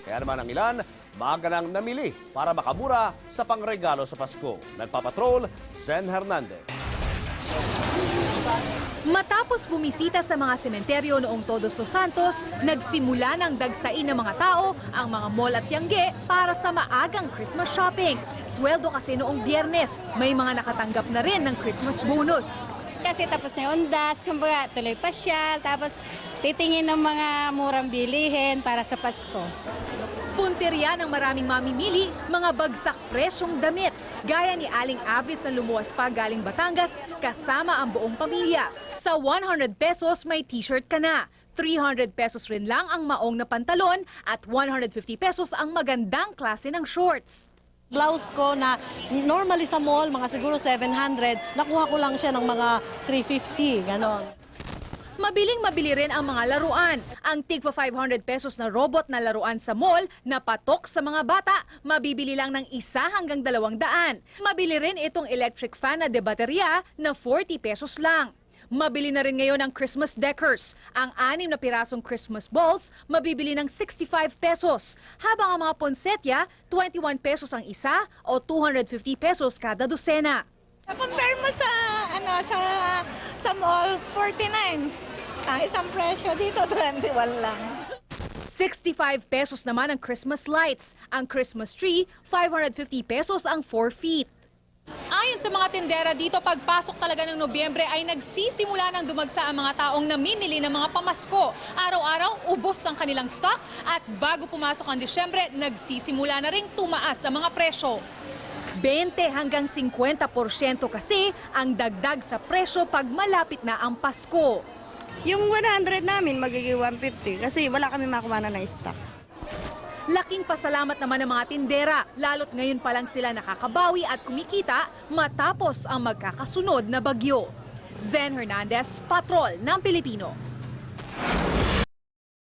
Kaya naman ang ilan, maaga nang namili para makamura sa pangregalo sa Pasko. Nagpapatrol, Zen Hernandez. Matapos bumisita sa mga sementeryo noong Todos los Santos, nagsimula ng dagsain ng mga tao ang mga mall at yangge para sa maagang Christmas shopping. Sweldo kasi noong Biyernes, may mga nakatanggap na rin ng Christmas bonus. Kasi tapos na yung undas, kumbaga tuloy pasyal, tapos titingin ng mga murang bilihin para sa Pasko. Punteriya ng maraming mamimili, mga bagsak presyong damit. Gaya ni Aling Avis na lumuwas pa galing Batangas kasama ang buong pamilya. Sa 100 pesos may t-shirt ka na. 300 pesos rin lang ang maong na pantalon at 150 pesos ang magandang klase ng shorts. Blouse ko na normally sa mall, mga siguro 700, nakuha ko lang siya ng mga 350, ganon. Mabiling-mabili rin ang mga laruan. Ang tig 500 pesos na robot na laruan sa mall na patok sa mga bata, mabibili lang ng 1 hanggang 200. Mabili rin itong electric fan na de baterya na 40 pesos lang. Mabili na rin ngayon ang Christmas decors. Ang 6 na pirasong Christmas balls, mabibili ng 65 pesos. Habang ang mga ponsetya, 21 pesos ang isa o 250 pesos kada dosena. Compare mo sa sa mall 49. Ang isang presyo dito 21 lang. 65 pesos naman ang Christmas lights. Ang Christmas tree, 550 pesos ang 4 feet. Ayon sa mga tindera dito, pagpasok talaga ng Nobyembre ay nagsisimula ng dumagsa ang mga taong namimili ng mga pamasko. Araw-araw, ubos ang kanilang stock at bago pumasok ang Disyembre, nagsisimula na ring tumaas ang mga presyo. 20 hanggang 50% kasi ang dagdag sa presyo pag malapit na ang Pasko. Yung 100 namin magiging 150 kasi wala kami makuha na stock. Laking pasalamat naman ng mga tindera, lalo't ngayon pa lang sila nakakabawi at kumikita matapos ang magkakasunod na bagyo. Zen Hernandez, Patrol ng Pilipino.